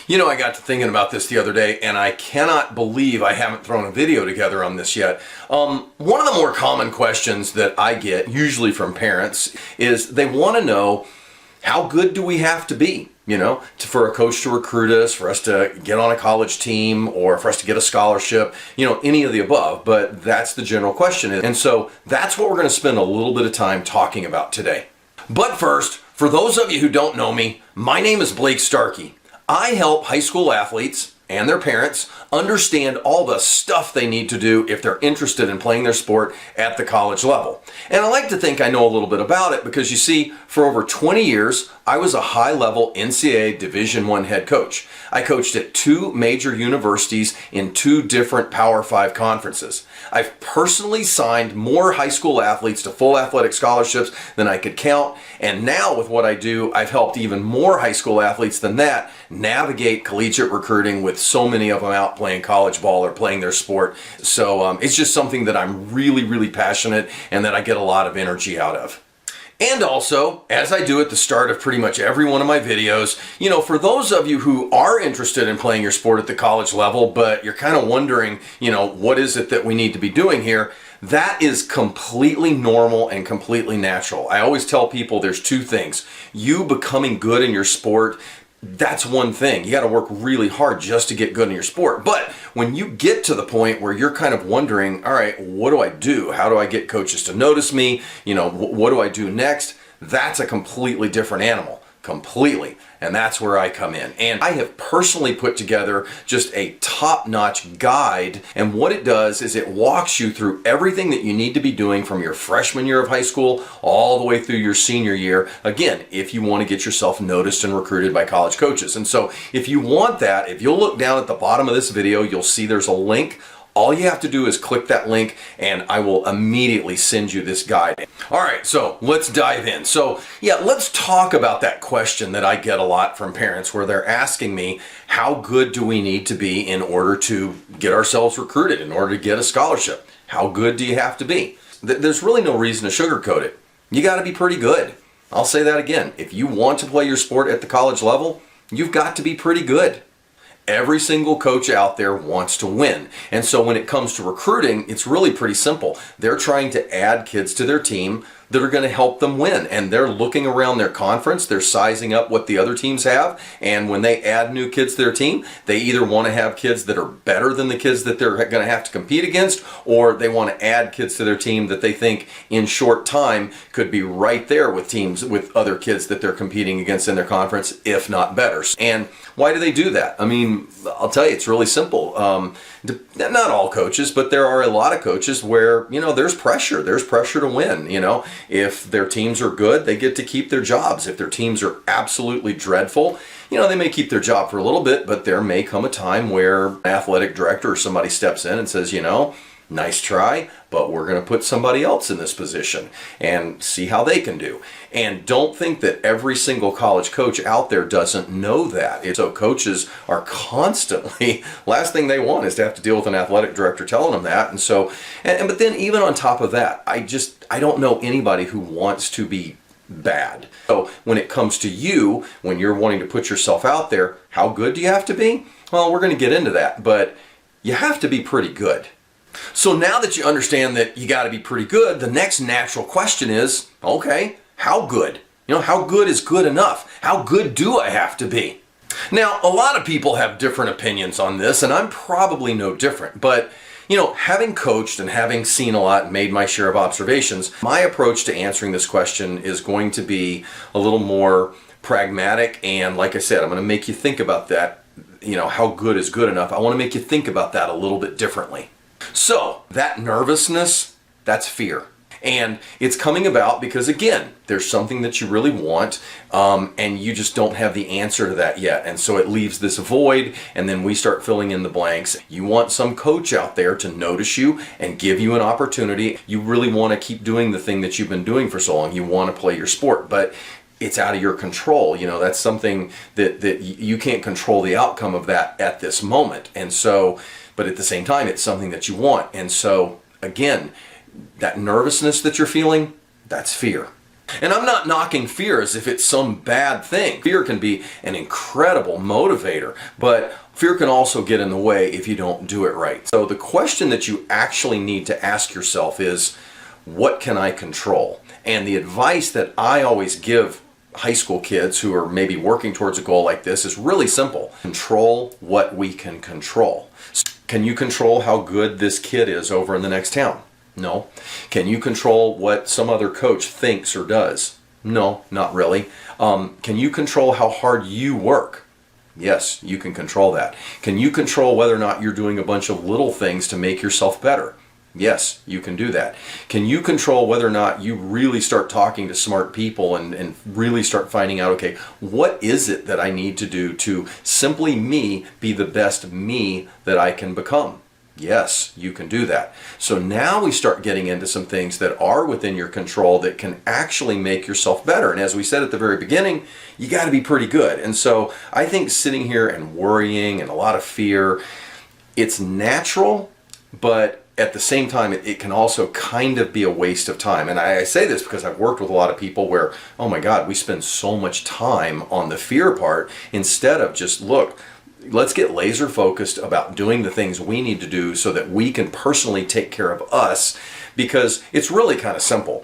You know, I got to thinking about this the other day, and I cannot believe I haven't thrown a video together on this yet. One of the more common questions that I get, usually from parents, is they want to know, how good do we have to be, for a coach to recruit us, for us to get on a college team, or for us to get a scholarship, any of the above. But that's the general question. And so that's what we're going to spend a little bit of time talking about today. But first, for those of you who don't know me, my name is Blake Starkey. I help high school athletes and their parents understand all the stuff they need to do if they're interested in playing their sport at the college level. And I like to think I know a little bit about it because, you see, for over 20 years, I was a high-level NCAA Division I head coach. I coached at 2 major universities in 2 different Power 5 conferences. I've personally signed more high school athletes to full athletic scholarships than I could count. And now with what I do, I've helped even more high school athletes than that navigate collegiate recruiting, with so many of them out playing college ball or playing their sport. So it's just something that I'm really, really passionate and that I get a lot of energy out of. And also, as I do at the start of pretty much every one of my videos, for those of you who are interested in playing your sport at the college level, but you're kind of wondering, what is it that we need to be doing here? That is completely normal and completely natural. I always tell people there's 2 things. You becoming good in your sport, that's one thing. You got to work really hard just to get good in your sport. But when you get to the point where you're kind of wondering, all right, what do I do? How do I get coaches to notice me? What do I do next? That's a completely different animal. Completely. And that's where I come in. And I have personally put together just a top-notch guide. And what it does is it walks you through everything that you need to be doing from your freshman year of high school all the way through your senior year. Again, if you want to get yourself noticed and recruited by college coaches. And so if you want that, if you'll look down at the bottom of this video, you'll see there's a link. All you have to do is click that link and I will immediately send you this guide. All right, so let's dive in. So yeah, let's talk about that question that I get a lot from parents where they're asking me, how good do we need to be in order to get ourselves recruited, in order to get a scholarship? How good do you have to be? There's really no reason to sugarcoat it. You got to be pretty good. I'll say that again. If you want to play your sport at the college level, you've got to be pretty good. Every single coach out there wants to win. And so when it comes to recruiting, it's really pretty simple. They're trying to add kids to their team that are going to help them win. And they're looking around their conference, they're sizing up what the other teams have. And when they add new kids to their team, they either want to have kids that are better than the kids that they're going to have to compete against, or they want to add kids to their team that they think in short time could be right there with teams, with other kids that they're competing against in their conference, if not better. And why do they do that? I mean, I'll tell you, it's really simple. Not all coaches, but there are a lot of coaches where, there's pressure. There's pressure to win. If their teams are good, they get to keep their jobs. If their teams are absolutely dreadful, they may keep their job for a little bit, but there may come a time where an athletic director or somebody steps in and says, nice try, but we're going to put somebody else in this position and see how they can do. And don't think that every single college coach out there doesn't know that. So coaches are constantly, last thing they want is to have to deal with an athletic director telling them that. And so, but then even on top of that, I don't know anybody who wants to be bad. So when it comes to you, when you're wanting to put yourself out there, how good do you have to be? Well, we're going to get into that, but you have to be pretty good. So now that you understand that you got to be pretty good, the next natural question is, okay, how good? How good is good enough? How good do I have to be? Now, a lot of people have different opinions on this, and I'm probably no different. But, having coached and having seen a lot and made my share of observations, my approach to answering this question is going to be a little more pragmatic. And like I said, I'm going to make you think about that, how good is good enough. I want to make you think about that a little bit differently. So that nervousness, that's fear. And it's coming about because, again, there's something that you really want, and you just don't have the answer to that yet. And so it leaves this void, and then we start filling in the blanks. You want some coach out there to notice you and give you an opportunity. You really want to keep doing the thing that you've been doing for so long. You want to play your sport, but it's out of your control. That's something that you can't control the outcome of that at this moment. And so, but at the same time, it's something that you want. And so, again, that nervousness that you're feeling, that's fear. And I'm not knocking fear as if it's some bad thing. Fear can be an incredible motivator, but fear can also get in the way if you don't do it right. So the question that you actually need to ask yourself is, what can I control? And the advice that I always give high school kids who are maybe working towards a goal like this is really simple. Control what we can control. Can you control how good this kid is over in the next town? No. Can you control what some other coach thinks or does? No, not really. Can you control how hard you work? Yes, you can control that. Can you control whether or not you're doing a bunch of little things to make yourself better? Yes, you can do that. Can you control whether or not you really start talking to smart people and really start finding out, okay, what is it that I need to do to simply be the best me that I can become? Yes, you can do that. So now we start getting into some things that are within your control that can actually make yourself better. And as we said at the very beginning, you got to be pretty good. And so I think sitting here and worrying and a lot of fear, it's natural, but at the same time, it can also kind of be a waste of time. And I say this because I've worked with a lot of people where, oh my God, we spend so much time on the fear part instead of just, look, let's get laser focused about doing the things we need to do so that we can personally take care of us, because it's really kind of simple.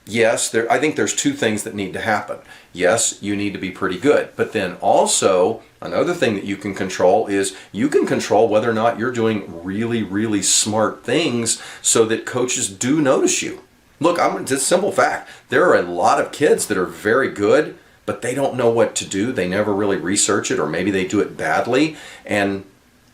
Yes, I think there's two things that need to happen. Yes, you need to be pretty good, but then also another thing that you can control is you can control whether or not you're doing really, really smart things so that coaches do notice you. Look, it's a simple fact. There are a lot of kids that are very good, but they don't know what to do. They never really research it, or maybe they do it badly, and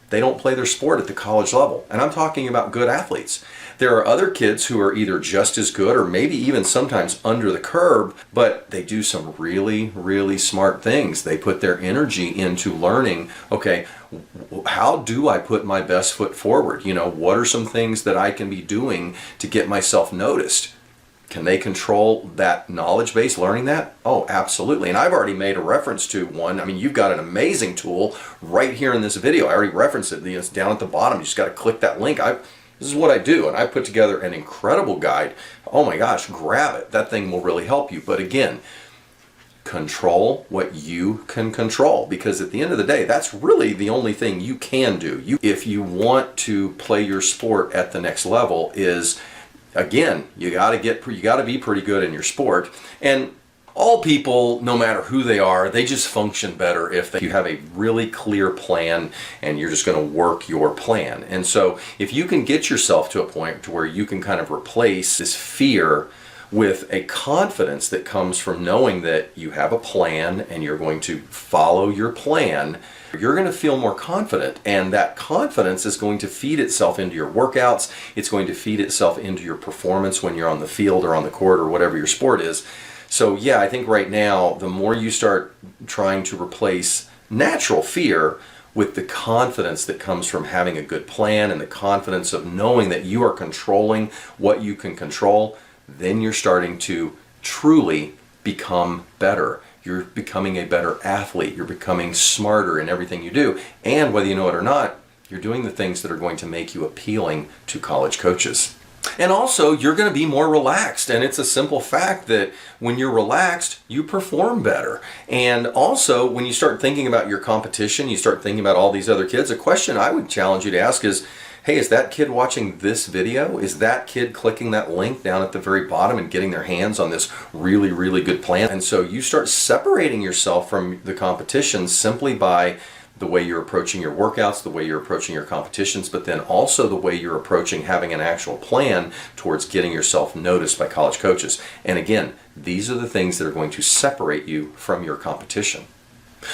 they don't play their sport at the college level. And I'm talking about good athletes. There are other kids who are either just as good or maybe even sometimes under the curve, but they do some really, really smart things. They put their energy into learning, okay, how do I put my best foot forward? What are some things that I can be doing to get myself noticed? Can they control that knowledge base, learning that? Oh, absolutely. And I've already made a reference to one. I mean, you've got an amazing tool right here in this video. I already referenced it. It's down at the bottom. You just got to click that link. This is what I do, and I put together an incredible guide. Oh my gosh, grab it. That thing will really help you. But again, control what you can control, because at the end of the day, that's really the only thing you can do. If you want to play your sport at the next level, is again, you got to be pretty good in your sport. And all people, no matter who they are, they just function better if you have a really clear plan and you're just going to work your plan. And so if you can get yourself to a point to where you can kind of replace this fear with a confidence that comes from knowing that you have a plan and you're going to follow your plan, you're going to feel more confident, and that confidence is going to feed itself into your workouts. It's going to feed itself into your performance when you're on the field or on the court or whatever your sport is. So yeah, I think right now, the more you start trying to replace natural fear with the confidence that comes from having a good plan and the confidence of knowing that you are controlling what you can control, then you're starting to truly become better. You're becoming a better athlete. You're becoming smarter in everything you do. And whether you know it or not, you're doing the things that are going to make you appealing to college coaches. And also, you're going to be more relaxed. And it's a simple fact that when you're relaxed, you perform better. And also, when you start thinking about your competition, you start thinking about all these other kids, a question I would challenge you to ask is, hey, is that kid watching this video? Is that kid clicking that link down at the very bottom and getting their hands on this really, really good plan? And so you start separating yourself from the competition simply by the way you're approaching your workouts, the way you're approaching your competitions, but then also the way you're approaching having an actual plan towards getting yourself noticed by college coaches. And again, these are the things that are going to separate you from your competition.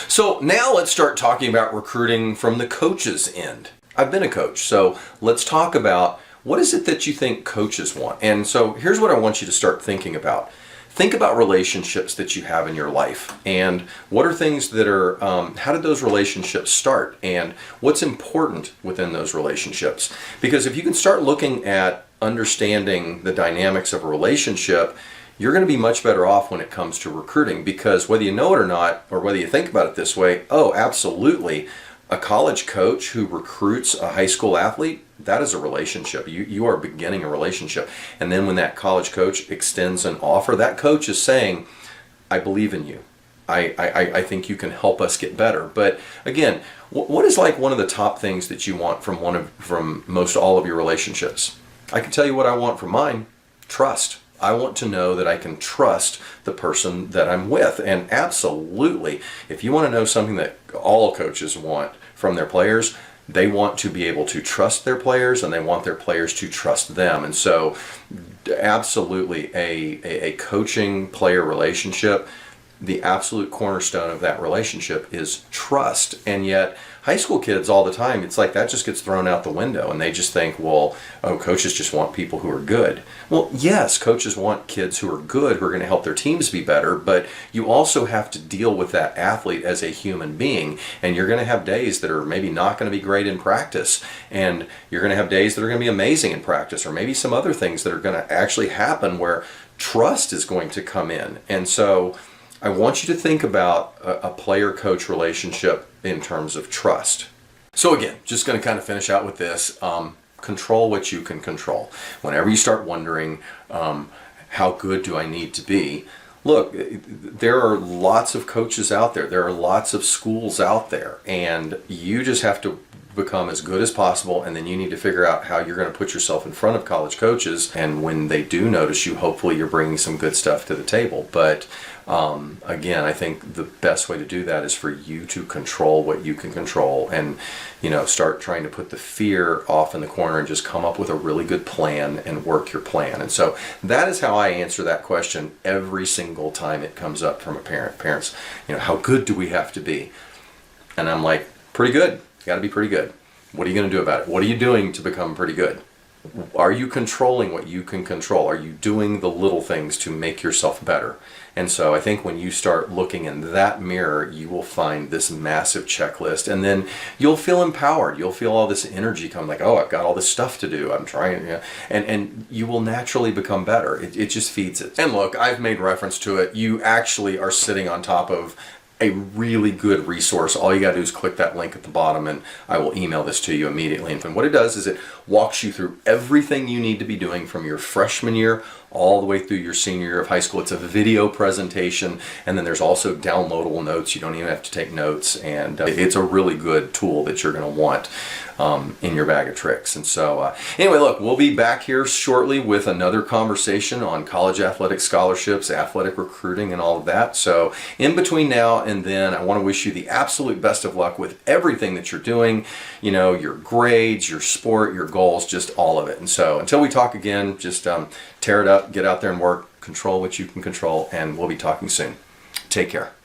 So now let's start talking about recruiting from the coach's end. I've been a coach, so let's talk about what is it that you think coaches want. And so here's what I want you to start thinking about. Think about relationships that you have in your life, and what are things that are, how did those relationships start, and what's important within those relationships? Because if you can start looking at understanding the dynamics of a relationship, you're going to be much better off when it comes to recruiting, because whether you know it or not, or whether you think about it this way, oh, absolutely, A college coach who recruits a high school athlete, that is a relationship. You are beginning a relationship. And then when that college coach extends an offer, that coach is saying, I believe in you. I think you can help us get better. But again, what is like one of the top things that you want from most all of your relationships? I can tell you what I want from mine: trust. I want to know that I can trust the person that I'm with. And absolutely, if you want to know something that all coaches want from their players, they want to be able to trust their players, and they want their players to trust them. And so absolutely a coaching player relationship, the absolute cornerstone of that relationship is trust. And yet high school kids all the time, it's like that just gets thrown out the window, and they just think, well, oh, coaches just want people who are good. Well, yes, coaches want kids who are good, who are going to help their teams be better, but you also have to deal with that athlete as a human being, and you're going to have days that are maybe not going to be great in practice, and you're going to have days that are going to be amazing in practice, or maybe some other things that are going to actually happen where trust is going to come in. And so I want you to think about a player-coach relationship in terms of trust. So again, just going to kind of finish out with this. Control what you can control. Whenever you start wondering, how good do I need to be? Look, there are lots of coaches out there. There are lots of schools out there. And you just have to become as good as possible, and then you need to figure out how you're going to put yourself in front of college coaches, and when they do notice you, hopefully you're bringing some good stuff to the table. But again, I think the best way to do that is for you to control what you can control, and start trying to put the fear off in the corner and just come up with a really good plan and work your plan. And so that is how I answer that question every single time it comes up from a parent. Parents, how good do we have to be? And I'm like, pretty good. Got to be pretty good. What are you going to do about it? What are you doing to become pretty good? Are you controlling what you can control? Are you doing the little things to make yourself better? And so I think when you start looking in that mirror, you will find this massive checklist, and then you'll feel empowered. You'll feel all this energy come, like, oh, I've got all this stuff to do. I'm trying, and you will naturally become better. It just feeds it. And look, I've made reference to it. You actually are sitting on top of a really good resource. All you got to do is click that link at the bottom, and I will email this to you immediately. And what it does is it walks you through everything you need to be doing from your freshman year all the way through your senior year of high school. It's a video presentation, and then there's also downloadable notes. You don't even have to take notes, and it's a really good tool that you're going to want in your bag of tricks. And so anyway, look, we'll be back here shortly with another conversation on college athletic scholarships, athletic recruiting, and all of that. So in between now and then, I want to wish you the absolute best of luck with everything that you're doing, your grades, your sport, your goals, just all of it. And so until we talk again, just tear it up, get out there and work, control what you can control, and we'll be talking soon. Take care.